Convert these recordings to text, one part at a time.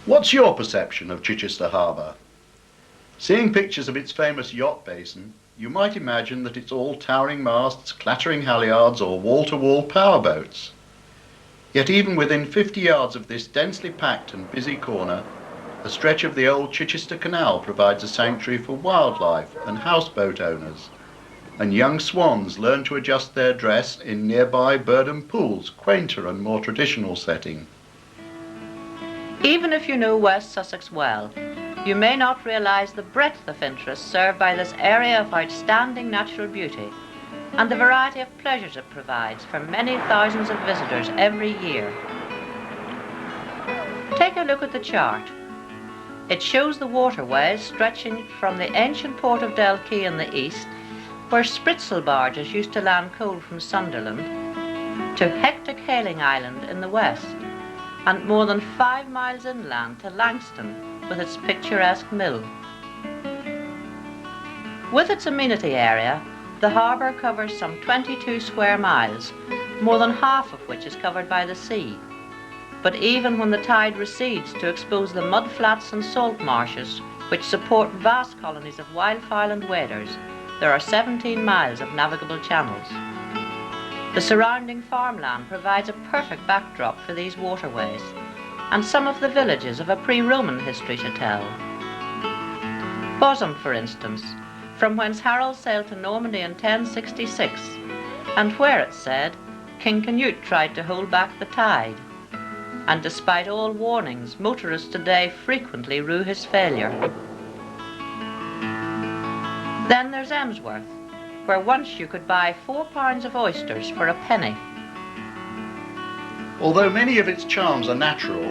What's your perception of Chichester Harbour? Seeing pictures of its famous yacht basin, you might imagine that it's all towering masts, clattering halyards or wall-to-wall powerboats. Yet even within 50 yards of this densely packed and busy corner, a stretch of the old Chichester Canal provides a sanctuary for wildlife and houseboat owners, and young swans learn to adjust their dress in nearby Burdham Pool's quainter and more traditional setting. Even if you know West Sussex well, you may not realise the breadth of interest served by this area of outstanding natural beauty and the variety of pleasures it provides for many thousands of visitors every year. Take a look at the chart. It shows the waterways stretching from the ancient port of Dalkey in the east, where spritzel barges used to land coal from Sunderland, to hectic Hailing Island in the west, and more than 5 miles inland to Langston with its picturesque mill. With its amenity area, the harbour covers some 22 square miles, more than half of which is covered by the sea. But even when the tide recedes to expose the mudflats and salt marshes which support vast colonies of wildfowl and waders, there are 17 miles of navigable channels. The surrounding farmland provides a perfect backdrop for these waterways, and some of the villages of a pre-Roman history to tell. Bosham, for instance, from whence Harold sailed to Normandy in 1066, and where, it's said, King Canute tried to hold back the tide. And despite all warnings, motorists today frequently rue his failure. Then there's Emsworth, where once you could buy 4 pounds of oysters for a penny. Although many of its charms are natural,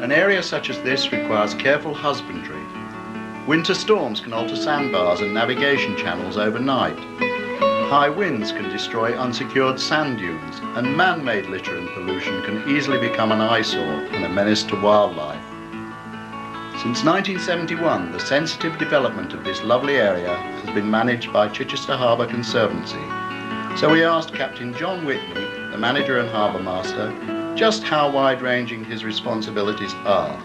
an area such as this requires careful husbandry. Winter storms can alter sandbars and navigation channels overnight. High winds can destroy unsecured sand dunes, and man-made litter and pollution can easily become an eyesore and a menace to wildlife. Since 1971, the sensitive development of this lovely area has been managed by Chichester Harbour Conservancy. So we asked Captain John Whitney, the manager and harbour master, just how wide-ranging his responsibilities are.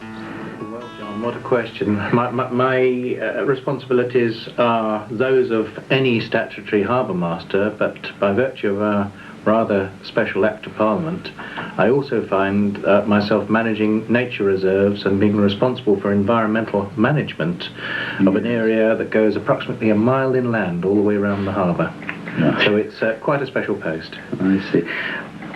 Well, John, what a question. My responsibilities are those of any statutory harbour master, but by virtue of a rather special act of Parliament, I also find myself managing nature reserves and being responsible for environmental management of an area that goes approximately a mile inland all the way around the harbour. Yeah. So it's quite a special post. I see.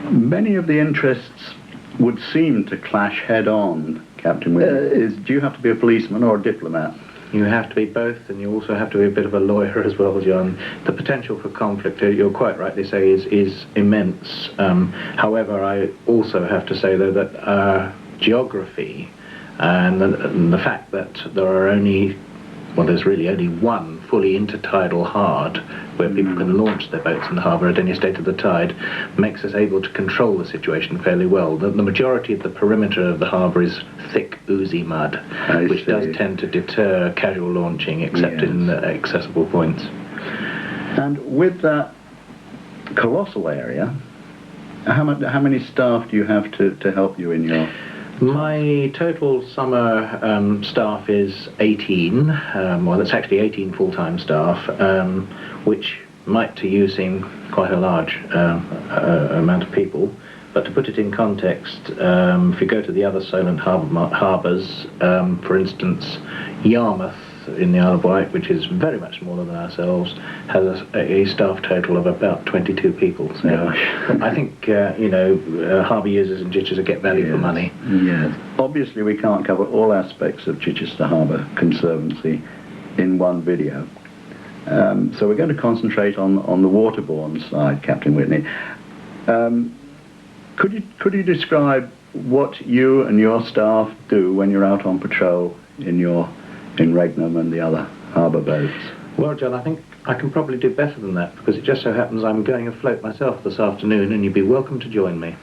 Many of the interests would seem to clash head-on, Captain Whitney. Do you have to be a policeman or a diplomat? You have to be both, and you also have to be a bit of a lawyer as well, John. The potential for conflict, you'll quite rightly say, is immense. However, I also have to say, though, that geography and the fact that there are there's really only one fully intertidal hard where people can launch their boats in the harbour at any state of the tide makes us able to control the situation fairly well. The majority of the perimeter of the harbour is thick, oozy mud, which does tend to deter casual launching except in accessible points. And with that colossal area, how many staff do you have to help you in your... My total summer staff is 18, well, that's actually 18 full-time staff, which might to you seem quite a large amount of people. But to put it in context, if you go to the other Solent harbours, for instance, Yarmouth in the Isle of Wight, which is very much smaller than ourselves, has a staff total of about 22 people. So I think, harbour users in Chichester get value for money. Yes. Obviously we can't cover all aspects of Chichester Harbour Conservancy in one video. So we're going to concentrate on the waterborne side, Captain Whitney. Could you describe what you and your staff do when you're out on patrol in Regnum and the other harbour boats? Well, John, I think I can probably do better than that, because it just so happens I'm going afloat myself this afternoon, and you'd be welcome to join me.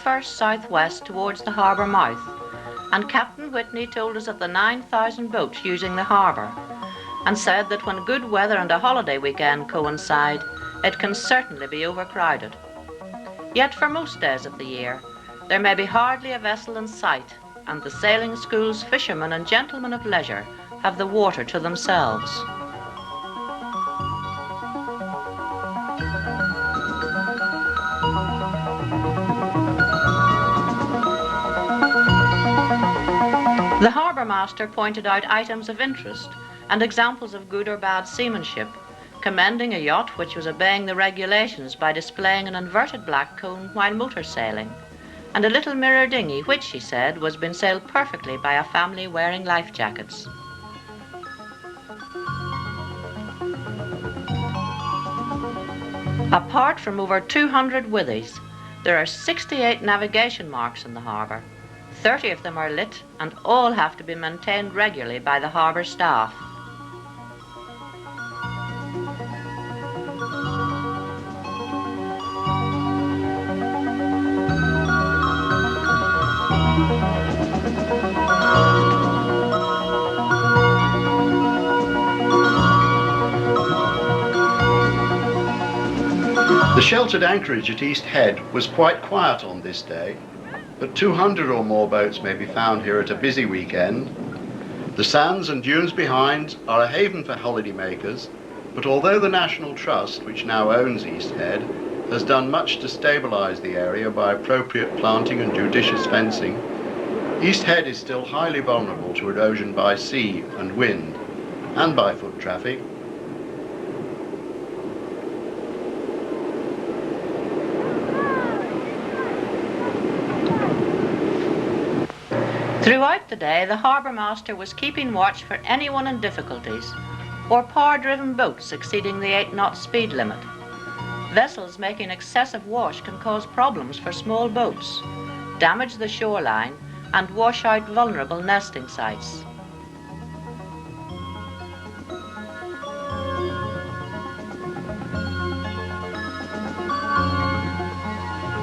first southwest towards the harbour mouth, and Captain Whitney told us of the 9,000 boats using the harbour, and said that when good weather and a holiday weekend coincide, it can certainly be overcrowded. Yet for most days of the year, there may be hardly a vessel in sight, and the sailing schools, fishermen and gentlemen of leisure have the water to themselves. The harbour master pointed out items of interest and examples of good or bad seamanship, commending a yacht which was obeying the regulations by displaying an inverted black cone while motor sailing, and a little mirror dinghy which, he said, was being sailed perfectly by a family wearing life jackets. Apart from over 200 withies, there are 68 navigation marks in the harbour. 30 of them are lit, and all have to be maintained regularly by the harbour staff. The sheltered anchorage at East Head was quite quiet on this day, but 200 or more boats may be found here at a busy weekend. The sands and dunes behind are a haven for holidaymakers, but although the National Trust, which now owns East Head, has done much to stabilise the area by appropriate planting and judicious fencing, East Head is still highly vulnerable to erosion by sea and wind, and by foot traffic. Throughout the day, the harbour master was keeping watch for anyone in difficulties, or power-driven boats exceeding the 8-knot speed limit. Vessels making excessive wash can cause problems for small boats, damage the shoreline, and wash out vulnerable nesting sites.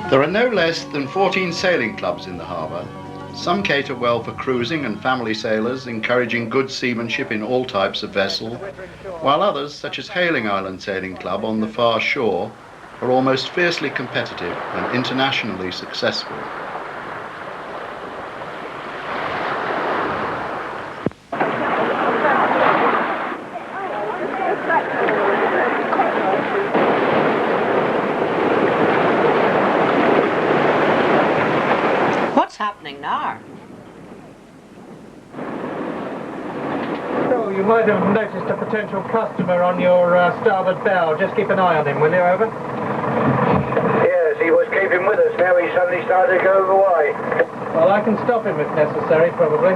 There are no less than 14 sailing clubs in the harbour. Some cater well for cruising and family sailors, encouraging good seamanship in all types of vessel, while others, such as Hailing Island Sailing Club on the far shore, are almost fiercely competitive and internationally successful. What's happening now? So you might have noticed a potential customer on your starboard bow. Just keep an eye on him, will you, over? Yes, he was keeping with us. Now he suddenly started to go away. Well, I can stop him if necessary, probably.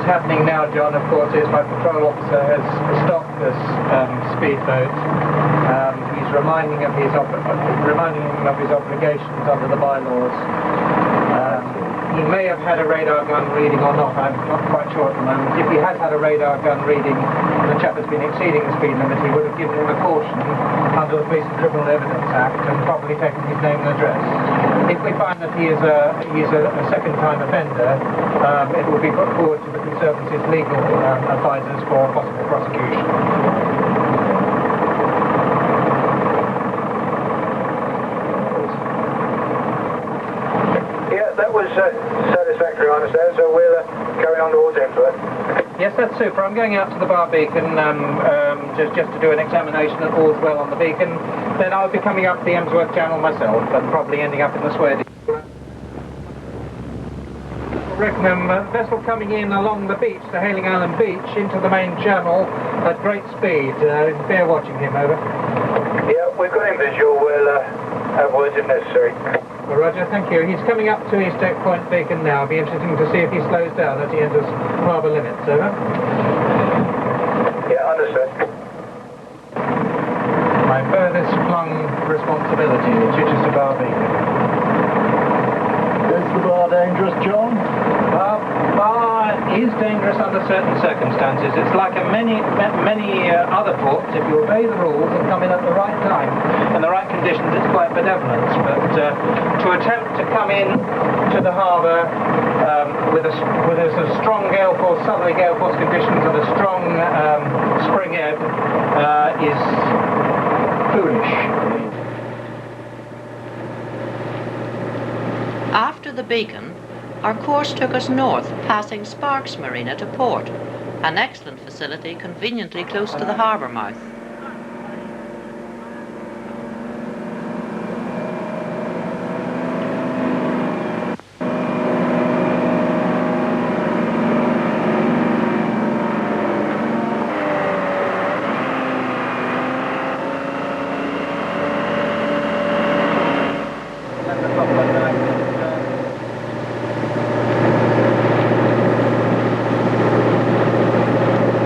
Happening now, John, of course, is my patrol officer has stopped this speedboat. He's reminding him of his obligations under the bylaws. He may have had a radar gun reading or not, I'm not quite sure at the moment. If he has had a radar gun reading and the chap has been exceeding the speed limit, he would have given him a caution under the Police and Criminal Evidence Act and probably taken his name and address. If we find that he is a second-time offender, it will be put forward to the Conservancy's legal advisors for possible prosecution. That was satisfactory, I understand, so we'll carry on towards Emsworth. Yes, that's super. I'm going out to the bar beacon just to do an examination that all's well on the beacon. Then I'll be coming up the Emsworth Channel myself and probably ending up in the Swedish. Reckon vessel coming in along the beach, the Hailing Island beach, into the main channel at great speed. Bear watching him, over. Yeah, we've got him visual. We'll have words if necessary. Well, Roger, thank you. He's coming up to East Oak Point beacon now. It'll be interesting to see if he slows down as he enters harbour limits, over. Yeah, understood. my furthest flung responsibility, the Chichester Harbour. Is the bar dangerous, John? Bar is dangerous under certain circumstances. It's like many other ports. If you obey the rules and come in at the right time and the right conditions, it's quite benevolent. But to attempt to come in to the harbour with a sort of strong gale force, southerly gale force conditions and a strong spring ebb is foolish. After the beacon, our course took us north, passing Sparks Marina to port, an excellent facility conveniently close to the harbour mouth.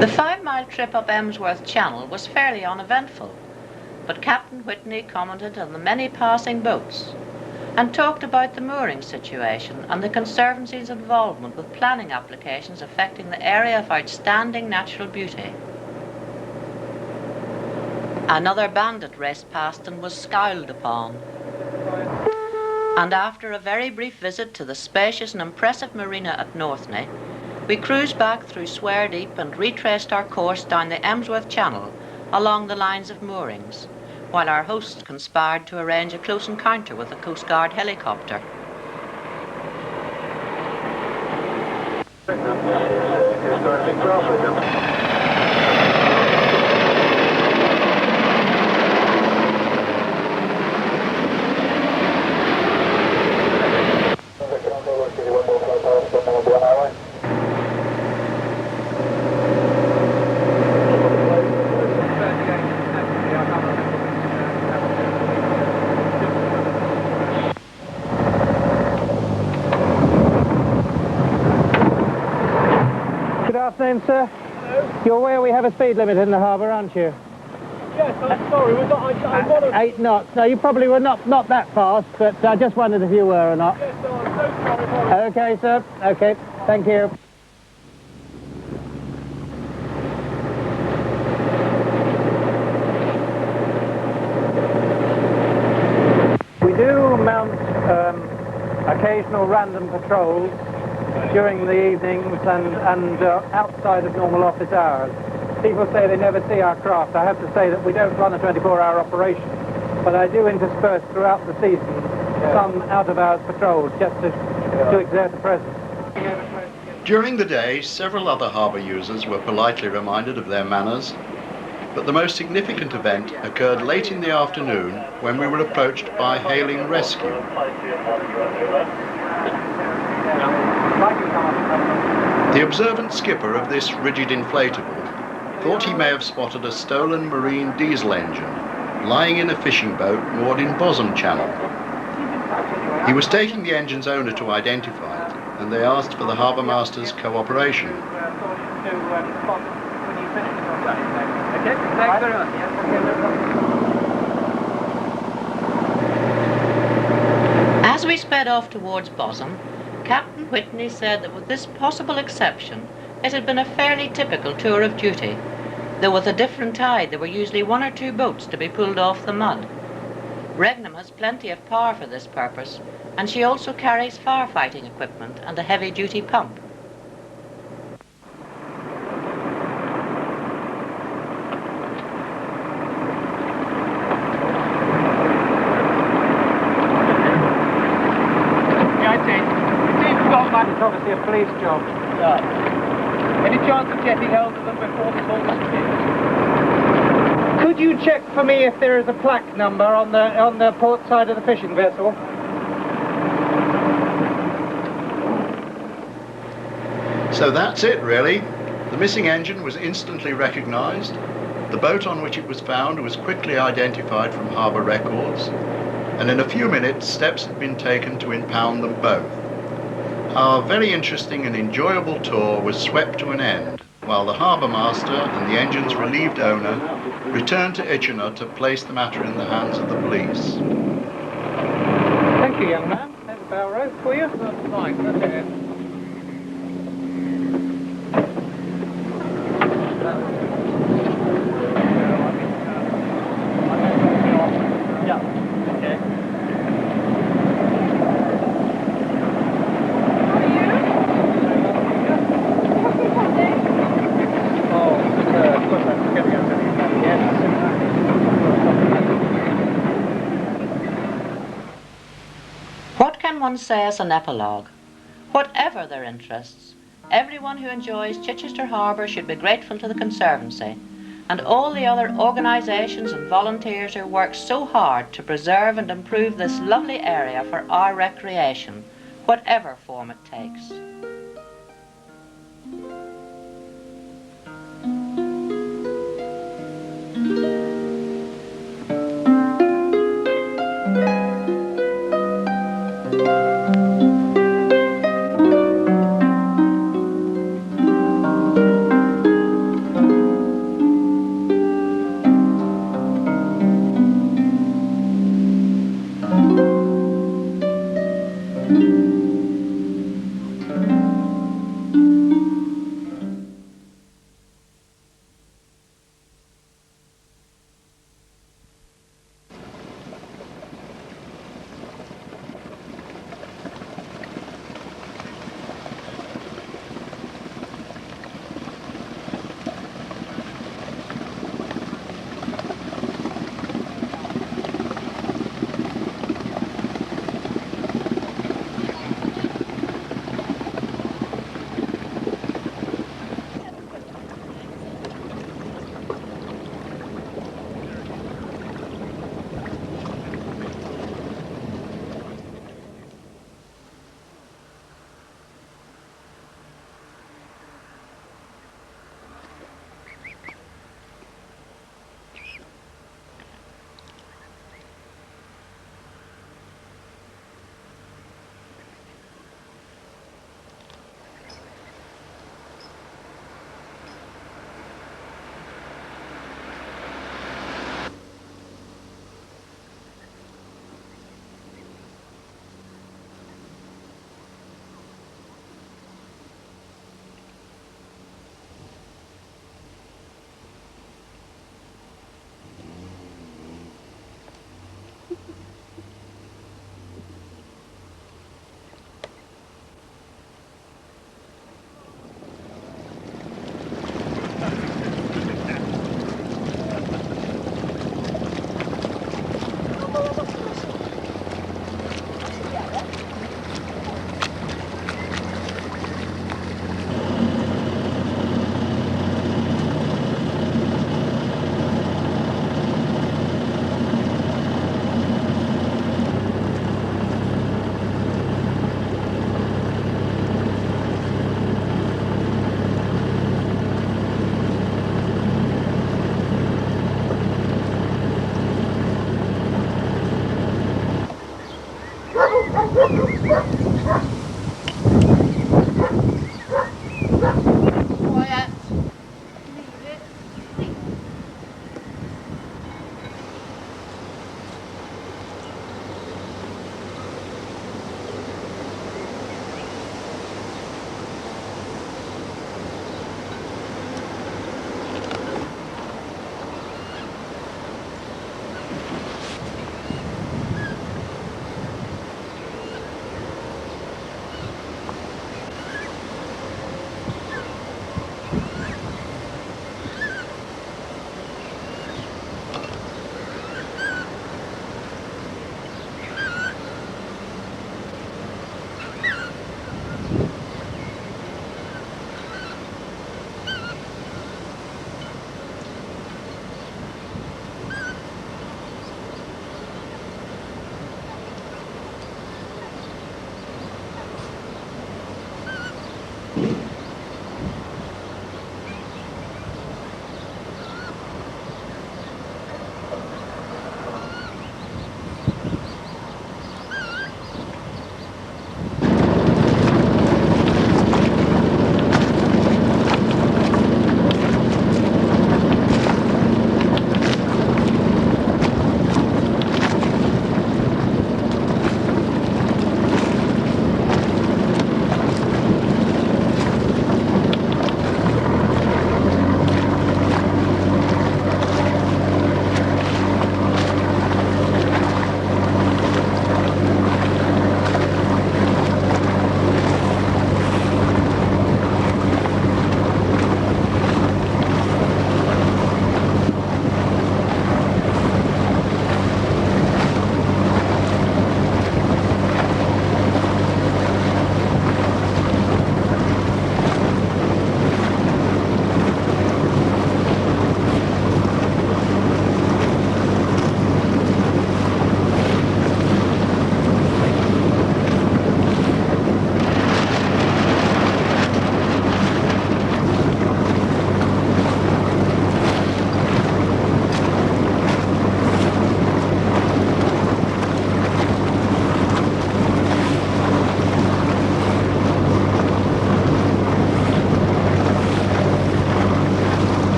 The 5-mile trip up Emsworth Channel was fairly uneventful, but Captain Whitney commented on the many passing boats and talked about the mooring situation and the Conservancy's involvement with planning applications affecting the area of outstanding natural beauty. Another bandit raced past and was scowled upon. And after a very brief visit to the spacious and impressive marina at Northney, we cruised back through Sware Deep and retraced our course down the Emsworth Channel along the lines of moorings, while our hosts conspired to arrange a close encounter with a Coast Guard helicopter. Good afternoon, sir. Hello. You're aware we have a speed limit in the harbour, aren't you? Yes, I'm sorry, we're not, I want to... 8 knots. No, you probably were not that fast, but I just wondered if you were or not. Yes, no, I'm so sorry. Okay, sir. Okay, thank you. We do mount occasional random patrols during the evenings and outside of normal office hours. People say they never see our craft. I have to say that we don't run a 24-hour operation, but I do intersperse throughout the season some out-of-hours patrols just to exert a presence. During the day, several other harbour users were politely reminded of their manners, but the most significant event occurred late in the afternoon when we were approached by hailing rescue. The observant skipper of this rigid inflatable thought he may have spotted a stolen marine diesel engine lying in a fishing boat moored in Bosom Channel. He was taking the engine's owner to identify it, and they asked for the harbour master's cooperation. As we sped off towards Bosom, Captain Whitney said that with this possible exception, it had been a fairly typical tour of duty, though with a different tide there were usually 1 or 2 boats to be pulled off the mud. Regnum has plenty of power for this purpose, and she also carries firefighting equipment and a heavy-duty pump. It's obviously a police job. Yeah. Any chance of getting hold of them before this all disappears? Could you check for me if there is a plaque number on the port side of the fishing vessel? So that's it, really. The missing engine was instantly recognised. The boat on which it was found was quickly identified from harbour records, and in a few minutes steps had been taken to impound them both. Our very interesting and enjoyable tour was swept to an end, while the harbour master and the engine's relieved owner Return to Itchenor to place the matter in the hands of the police. Thank you, young man. There's a bell rope for you. That's fine, that's it. Yeah, okay. What can one say as an epilogue? Whatever their interests, everyone who enjoys Chichester Harbour should be grateful to the Conservancy and all the other organisations and volunteers who work so hard to preserve and improve this lovely area for our recreation, whatever form it takes.